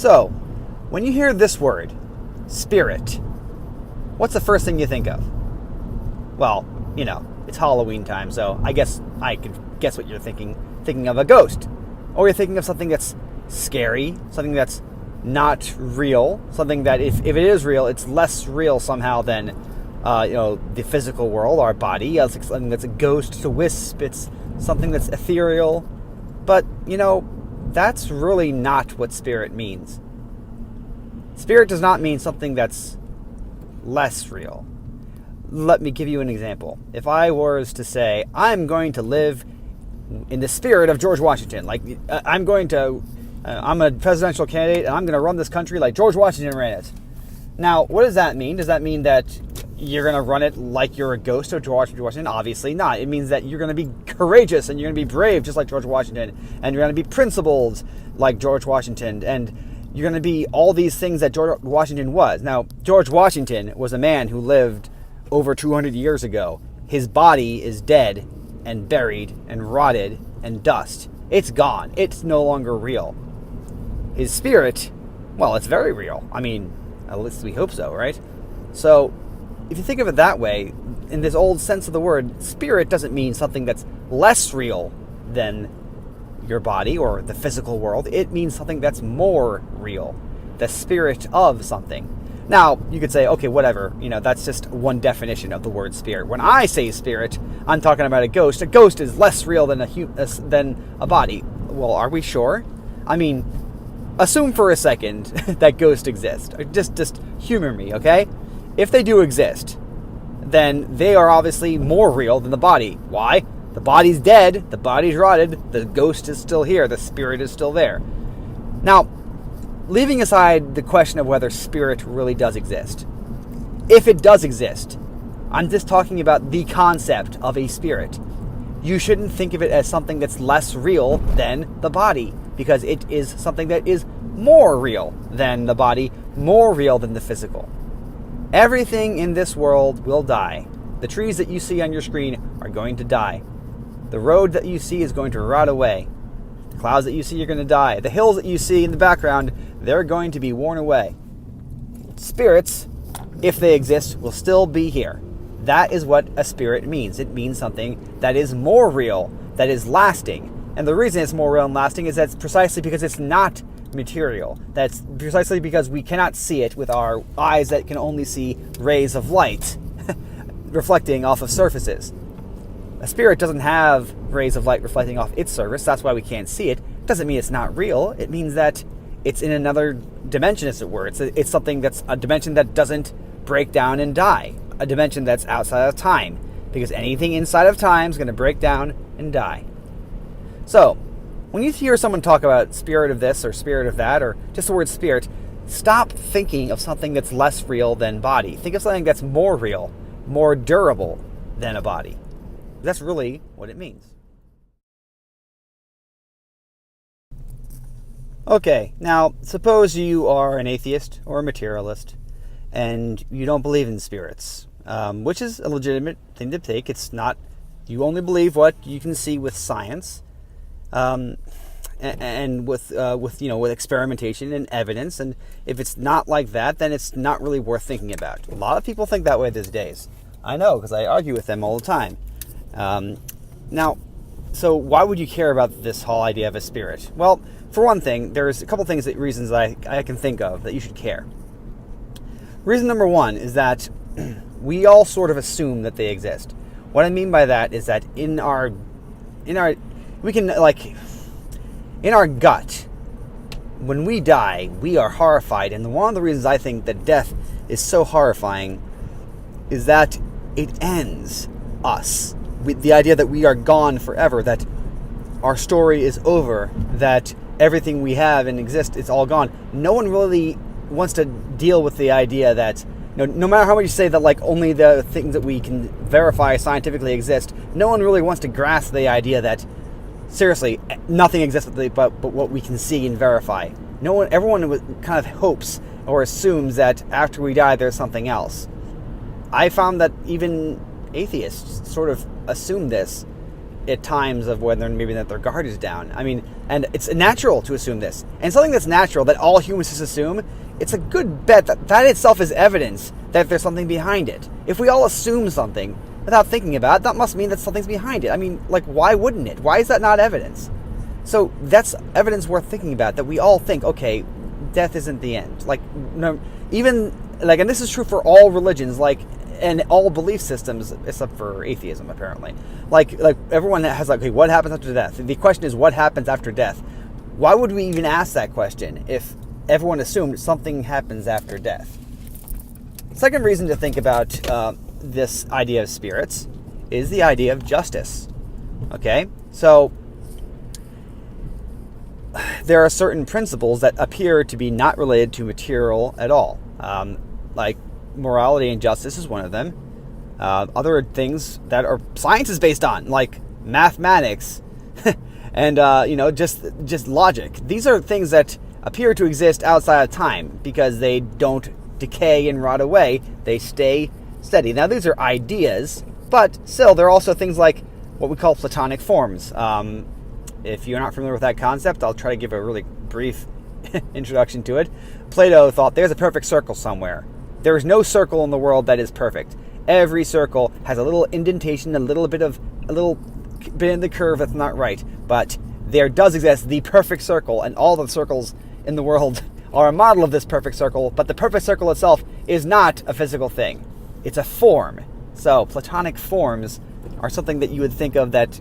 So, when you hear this word, spirit, what's the first thing you think of? Well, it's Halloween time, so I guess I could guess what you're thinking. Thinking of a ghost. Or you're thinking of something that's scary, something that's not real, something that if it is real, it's less real somehow than the physical world, our body. It's something that's a ghost, it's a wisp, it's something that's ethereal. But, that's really not what spirit means. Spirit does not mean something that's less real. Let me give you an example. If I was to say, I'm going to live in the spirit of George Washington, I'm a presidential candidate and I'm going to run this country like George Washington ran it. Now, what does that mean? Does that mean that you're going to run it like you're a ghost of George Washington? Obviously not. It means that you're going to be courageous and you're going to be brave just like George Washington, and you're going to be principled like George Washington, and you're going to be all these things that George Washington was. Now, George Washington was a man who lived over 200 years ago. His body is dead and buried and rotted and dust. It's gone. It's no longer real. His spirit, well, it's very real. I mean, at least we hope so, right? So, if you think of it that way, in this old sense of the word, spirit doesn't mean something that's less real than your body or the physical world. It means something that's more real. The spirit of something. Now, you could say, okay, whatever, that's just one definition of the word spirit. When I say spirit, I'm talking about a ghost. A ghost is less real than a body. Well, are we sure? I mean, assume for a second that ghosts exist. Just humor me, okay? If they do exist, then they are obviously more real than the body. Why? The body's dead, the body's rotted, the ghost is still here, the spirit is still there. Now, leaving aside the question of whether spirit really does exist, if it does exist, I'm just talking about the concept of a spirit. You shouldn't think of it as something that's less real than the body, because it is something that is more real than the body, more real than the physical. Everything in this world will die. The trees that you see on your screen are going to die. The road that you see is going to rot away. The clouds that you see are going to die. The hills that you see in the background, they're going to be worn away. Spirits, if they exist, will still be here. That is what a spirit means. It means something that is more real, that is lasting. And the reason it's more real and lasting is that's precisely because it's not material. That's precisely because we cannot see it with our eyes that can only see rays of light reflecting off of surfaces. A spirit doesn't have rays of light reflecting off its surface. That's why we can't see it. It doesn't mean it's not real. It means that it's in another dimension, as it were. It's something that's a dimension that doesn't break down and die. A dimension that's outside of time. Because anything inside of time is going to break down and die. So, when you hear someone talk about spirit of this or spirit of that, or just the word spirit, stop thinking of something that's less real than body. Think of something that's more real, more durable than a body. That's really what it means. Okay, now suppose you are an atheist or a materialist and you don't believe in spirits, which is a legitimate thing to take. It's not, you only believe what you can see with science. And with experimentation and evidence, and if it's not like that, then it's not really worth thinking about. A lot of people think that way these days. I know, because I argue with them all the time. Now, so why would you care about this whole idea of a spirit? Well, for one thing, there's a couple reasons I can think of that you should care. Reason number one is that we all sort of assume that they exist. What I mean by that is that in our gut, when we die, we are horrified. And one of the reasons I think that death is so horrifying is that it ends us. With the idea that we are gone forever, that our story is over, that everything we have and exist is all gone. No one really wants to deal with the idea that, no matter how much you say that only the things that we can verify scientifically exist, no one really wants to grasp the idea that seriously, nothing exists but what we can see and verify. Everyone kind of hopes or assumes that after we die, there's something else. I found that even atheists sort of assume this. at times of whether maybe that their guard is down. I mean, and it's natural to assume this. And something that's natural that all humans just assume, it's a good bet that that itself is evidence that there's something behind it. If we all assume something without thinking about it, that must mean that something's behind it. I mean, like, why wouldn't it? Why is that not evidence? So that's evidence worth thinking about, that we all think, okay, death isn't the end. Like, no, even, like, and this is true for all religions, like, and all belief systems, except for atheism, apparently. Like everyone has, like, okay, what happens after death? The question is, what happens after death? Why would we even ask that question if everyone assumed something happens after death? Second reason to think about this idea of spirits is the idea of justice. Okay? So, there are certain principles that appear to be not related to material at all. Like, morality and justice is one of them. Other things that are science is based on, like mathematics and just logic. These are things that appear to exist outside of time because they don't decay and rot away. They stay steady. Now, these are ideas, but still, there are also things like what we call Platonic forms. If you're not familiar with that concept, I'll try to give a really brief introduction to it. Plato thought there's a perfect circle somewhere. There is no circle in the world that is perfect. Every circle has a little indentation, a little bit in the curve that's not right. But there does exist the perfect circle, and all the circles in the world are a model of this perfect circle, but the perfect circle itself is not a physical thing. It's a form. So Platonic forms are something that you would think of that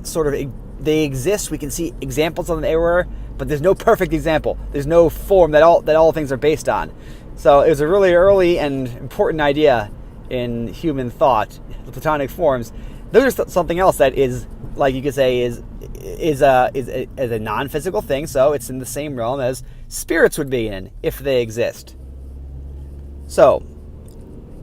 sort of, they exist. We can see examples of them everywhere, but there's no perfect example. There's no form that all things are based on. So it was a really early and important idea in human thought, the Platonic forms. Those are something else that is, like you could say, is a non-physical thing. So it's in the same realm as spirits would be in if they exist. So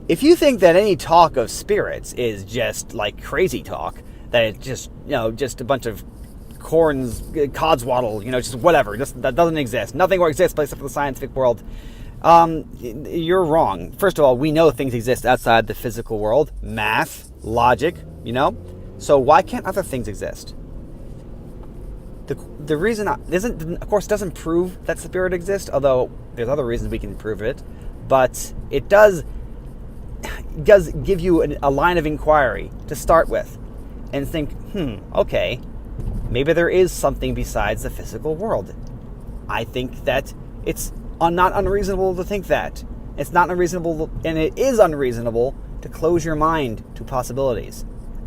if you think that any talk of spirits is just like crazy talk, that it's just a bunch of codswaddle, just whatever, that doesn't exist. Nothing more exists except for the scientific world. You're wrong. First of all, we know things exist outside the physical world. Math, logic, So why can't other things exist? The reason doesn't prove that spirit exists, although there's other reasons we can prove it. But it does give you a line of inquiry to start with and think, okay, maybe there is something besides the physical world. I think that it's not unreasonable to think that. It's not unreasonable, and it is unreasonable to close your mind to possibilities.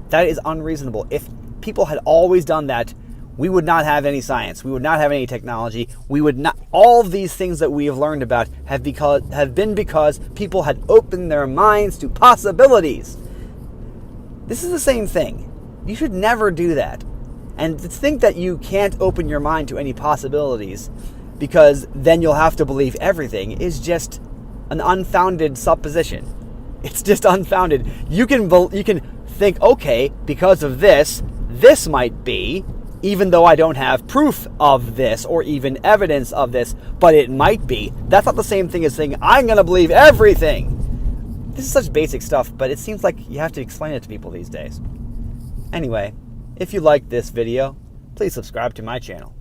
That is unreasonable. If people had always done that, we would not have any science. We would not have any technology. We would not. All of these things that we have learned about have been because people had opened their minds to possibilities. This is the same thing. You should never do that. And to think that you can't open your mind to any possibilities because then you'll have to believe everything is just an unfounded supposition. It's just unfounded. You can think, okay, because of this might be, even though I don't have proof of this or even evidence of this, but it might be. That's not the same thing as saying, I'm going to believe everything. This is such basic stuff, but it seems like you have to explain it to people these days. Anyway, if you liked this video, please subscribe to my channel.